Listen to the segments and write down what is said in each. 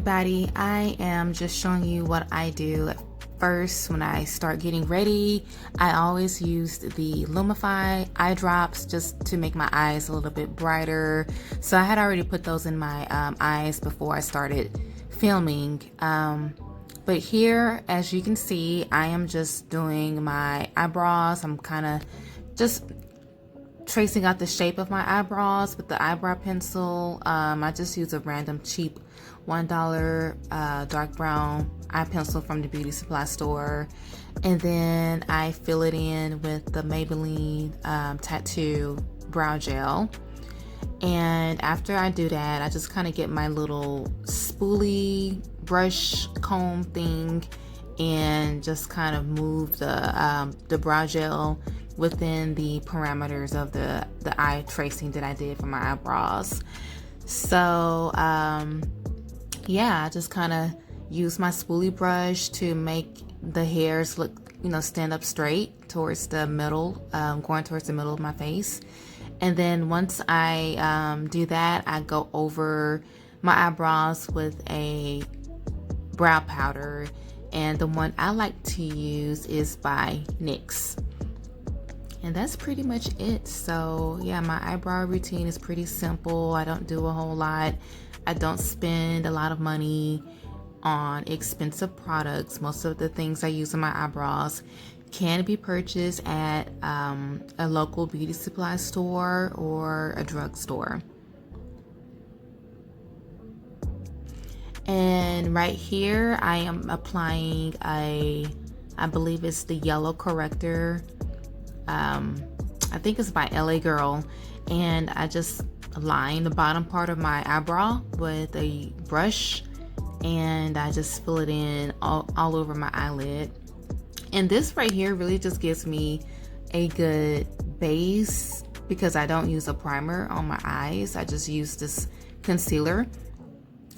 everybody, I am just showing you what I do at first when I start getting ready. I always used the Lumify eye drops just to make my eyes a little bit brighter. So I had already put those in my eyes before I started filming. But here, as you can see, I am just doing my eyebrows. I'm kind of just tracing out the shape of my eyebrows with the eyebrow pencil. I just use a random cheap $1 dark brown eye pencil from the beauty supply store, and then I fill it in with the Maybelline Tattoo brow gel. And after I do that, I just kind of get my little spoolie brush comb thing and just kind of move the brow gel within the parameters of the eye tracing that I did for my eyebrows. So yeah, I just kind of use my spoolie brush to make the hairs look, stand up straight towards the middle, going towards the middle of my face. And then once I do that, I go over my eyebrows with a brow powder, and the one I like to use is by NYX. And that's pretty much it. So yeah, my eyebrow routine is pretty simple. I don't do a whole lot. I don't spend a lot of money on expensive products. Most of the things I use on my eyebrows can be purchased at a local beauty supply store or a drugstore. And right here, I am applying I believe it's the yellow corrector. I think it's by LA Girl, and I just line the bottom part of my eyebrow with a brush, and I just fill it in all over my eyelid. And this right here really just gives me a good base because I don't use a primer on my eyes. I just use this concealer,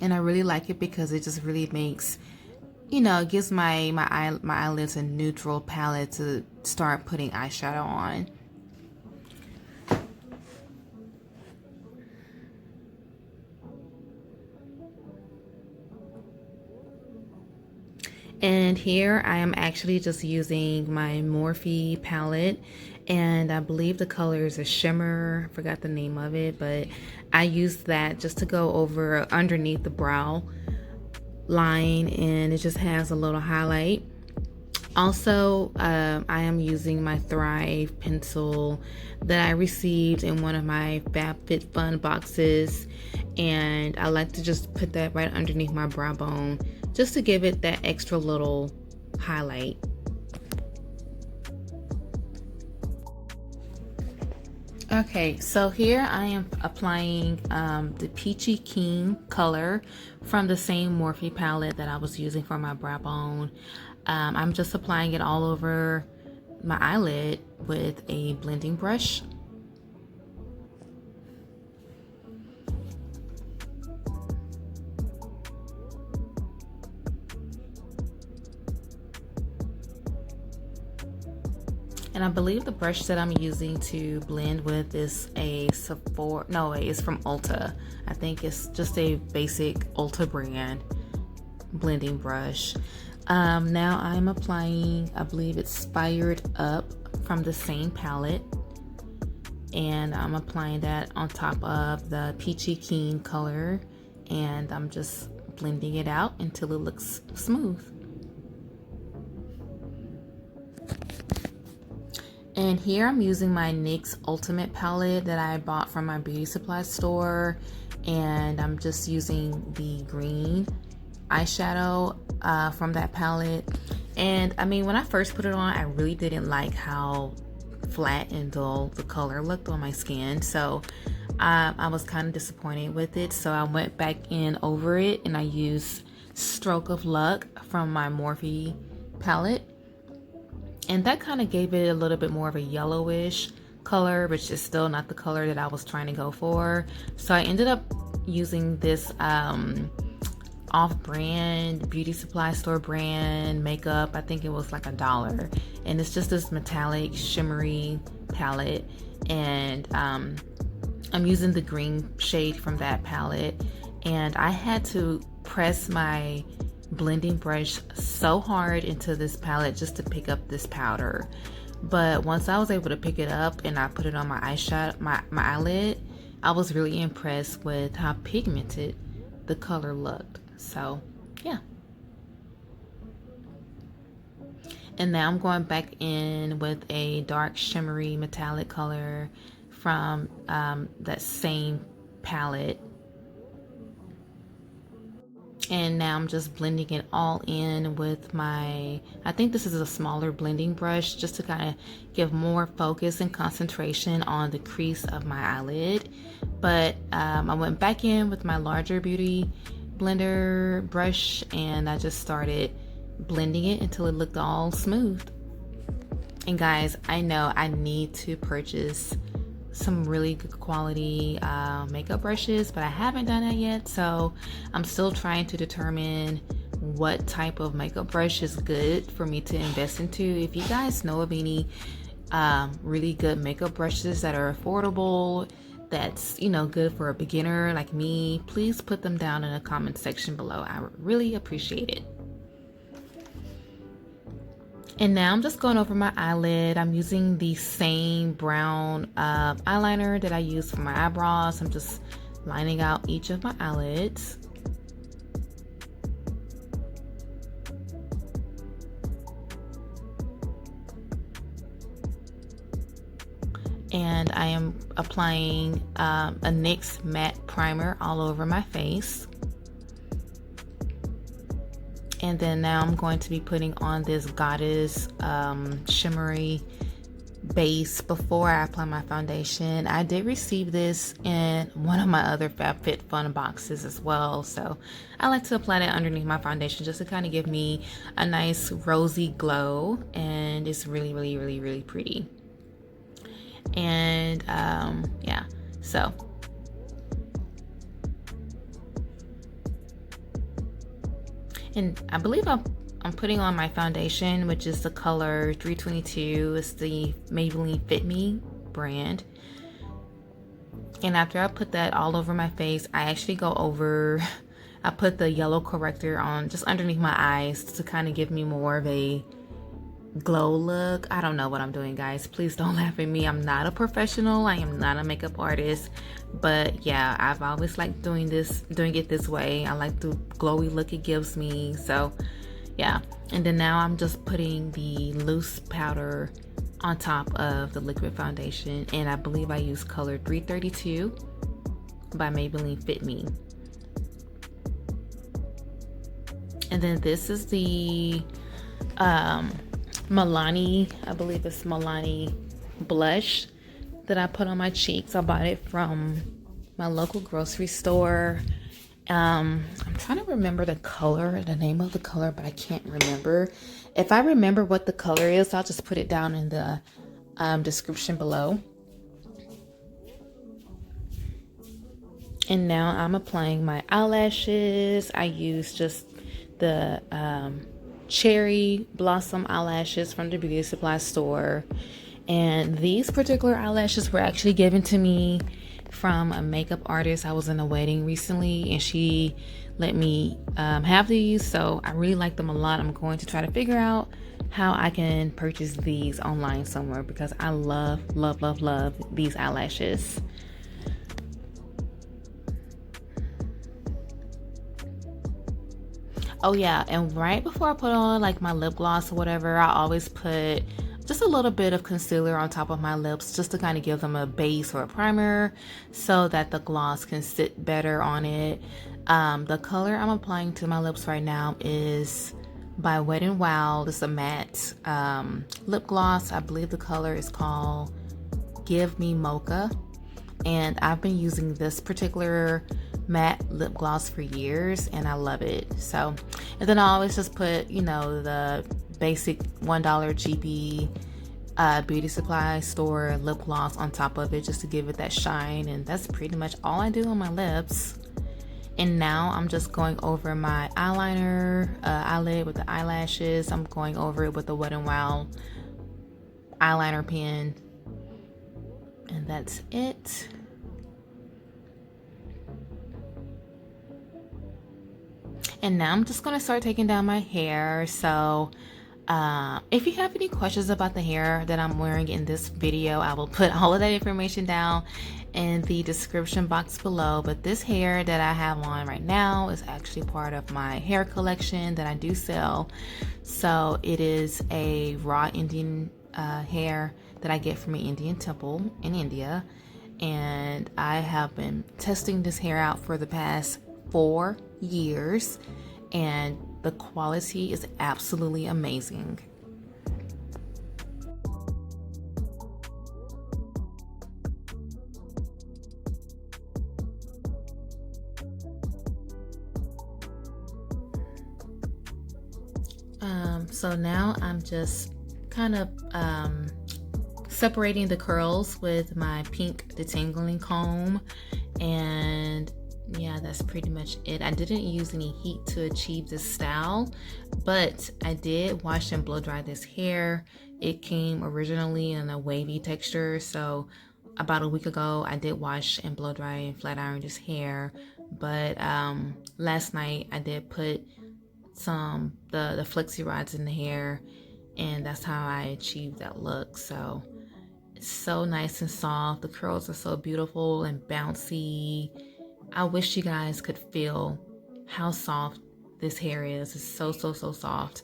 and I really like it because it just really makes, it gives my eyelids a neutral palette to start putting eyeshadow on. And here I am actually just using my Morphe palette, and I believe the color is a shimmer. I forgot the name of it, but I used that just to go over underneath the brow line, and it just has a little highlight. Also, I am using my Thrive pencil that I received in one of my FabFitFun boxes, and I like to just put that right underneath my brow bone just to give it that extra little highlight. Okay, so here I am applying the Peachy Keen color from the same Morphe palette that I was using for my brow bone. I'm just applying it all over my eyelid with a blending brush. And I believe the brush that I'm using to blend with is a Sephora, no, it's from Ulta. I think it's just a basic Ulta brand blending brush. Now I'm applying, I believe it's Fired Up from the same palette. And I'm applying that on top of the Peachy Keen color. And I'm just blending it out until it looks smooth. And here I'm using my NYX Ultimate palette that I bought from my beauty supply store, and I'm just using the green eyeshadow from that palette. And I mean, when I first put it on, I really didn't like how flat and dull the color looked on my skin, so I was kind of disappointed with it. So I went back in over it, and I used Stroke of Luck from my Morphe palette. And that kind of gave it a little bit more of a yellowish color, which is still not the color that I was trying to go for. So I ended up using this off-brand beauty supply store brand makeup. I think it was like $1, and it's just this metallic shimmery palette, and I'm using the green shade from that palette, and I had to press my blending brush so hard into this palette just to pick up this powder. But once I was able to pick it up and I put it on my eyeshadow, my eyelid, I was really impressed with how pigmented the color looked. So yeah. And now I'm going back in with a dark shimmery metallic color from that same palette. And now I'm just blending it all in with my, I think this is a smaller blending brush, just to kind of give more focus and concentration on the crease of my eyelid. But I went back in with my larger beauty blender brush and I just started blending it until it looked all smooth. And guys, I know I need to purchase some really good quality makeup brushes, but I haven't done that yet, so I'm still trying to determine what type of makeup brush is good for me to invest into. If you guys know of any really good makeup brushes that are affordable, that's, you know, good for a beginner like me, please put them down in the comment section below. I would really appreciate it. And now I'm just going over my eyelid. I'm using the same brown eyeliner that I use for my eyebrows. I'm just lining out each of my eyelids. And I am applying a NYX matte primer all over my face. And then now I'm going to be putting on this Goddess shimmery base before I apply my foundation. I did receive this in one of my other FabFitFun boxes as well, so I like to apply that underneath my foundation just to kind of give me a nice rosy glow, and it's really pretty. And yeah, so and I believe I'm putting on my foundation, which is the color 322. It's the Maybelline Fit Me brand. And after I put that all over my face, I actually go over, I put the yellow corrector on just underneath my eyes to kind of give me more of a glow look. I don't know what I'm doing, guys. Please don't laugh at me. I'm not a professional. I am not a makeup artist. But yeah, I've always liked doing it this way. I like the glowy look it gives me. So yeah. And then now I'm just putting the loose powder on top of the liquid foundation. And I believe I use color 332 by Maybelline Fit Me. And then this is the Milani, I believe it's Milani blush that I put on my cheeks. I bought it from my local grocery store. I'm trying to remember the name of the color, but I can't remember. If I remember what the color is, I'll just put it down in the description below. And now I'm applying my eyelashes. I use just the cherry blossom eyelashes from the beauty supply store, and these particular eyelashes were actually given to me from a makeup artist. I was in a wedding recently and she let me have these, so I really like them a lot. I'm going to try to figure out how I can purchase these online somewhere because I love these eyelashes. Oh yeah, and right before I put on like my lip gloss or whatever, I always put just a little bit of concealer on top of my lips just to kind of give them a base or a primer so that the gloss can sit better on it. The color I'm applying to my lips right now is by Wet n Wild. It's a matte lip gloss. I believe the color is called Give Me Mocha. And I've been using this particular matte lip gloss for years and I love it. So, and then I always just put, you know, the basic $1 GP beauty supply store lip gloss on top of it just to give it that shine, and that's pretty much all I do on my lips. And now I'm just going over my eyeliner eyelid with the eyelashes. I'm going over it with the Wet n Wild eyeliner pen, and that's it. And now I'm just going to start taking down my hair. So if you have any questions about the hair that I'm wearing in this video, I will put all of that information down in the description box below. But this hair that I have on right now is actually part of my hair collection that I do sell. So it is a raw Indian hair that I get from an Indian temple in India. And I have been testing this hair out for the past 4 years, and the quality is absolutely amazing. So now I'm just kind of separating the curls with my pink detangling comb, and yeah, that's pretty much it. I didn't use any heat to achieve this style, but I did wash and blow dry this hair. It came originally in a wavy texture, so about a week ago I did wash and blow dry and flat iron this hair. But last night I did put the flexi rods in the hair, and that's how I achieved that look. So it's so nice and soft. The curls are so beautiful and bouncy. I wish you guys could feel how soft this hair is. It's so soft.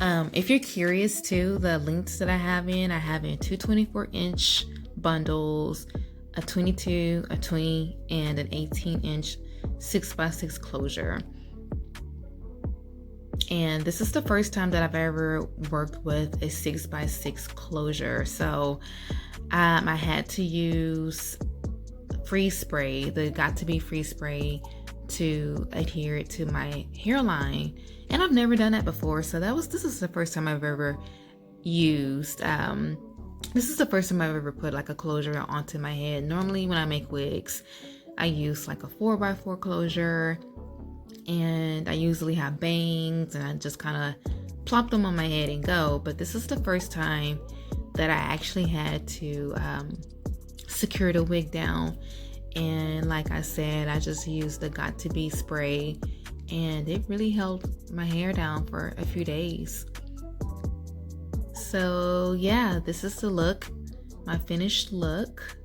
If you're curious too, the lengths that I have in 2 24-inch bundles, a 22, a 20, and an 18-inch 6x6 closure. And this is the first time that I've ever worked with a 6x6 closure. So I had to use freeze spray, the Got To Be freeze spray, to adhere it to my hairline. And I've never done that before. So this is the first time I've ever used, this is the first time I've ever put like a closure onto my head. Normally when I make wigs, I use like a 4x4 closure, and I usually have bangs and I just kind of plop them on my head and go. But this is the first time that I actually had to secure the wig down. And like I said, I just used the Got To Be spray, and it really held my hair down for a few days. So yeah, this is the look, my finished look.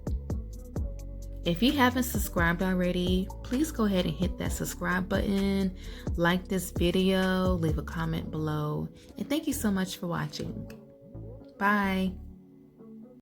If you haven't subscribed already, please go ahead and hit that subscribe button, like this video, leave a comment below, and thank you so much for watching. Bye.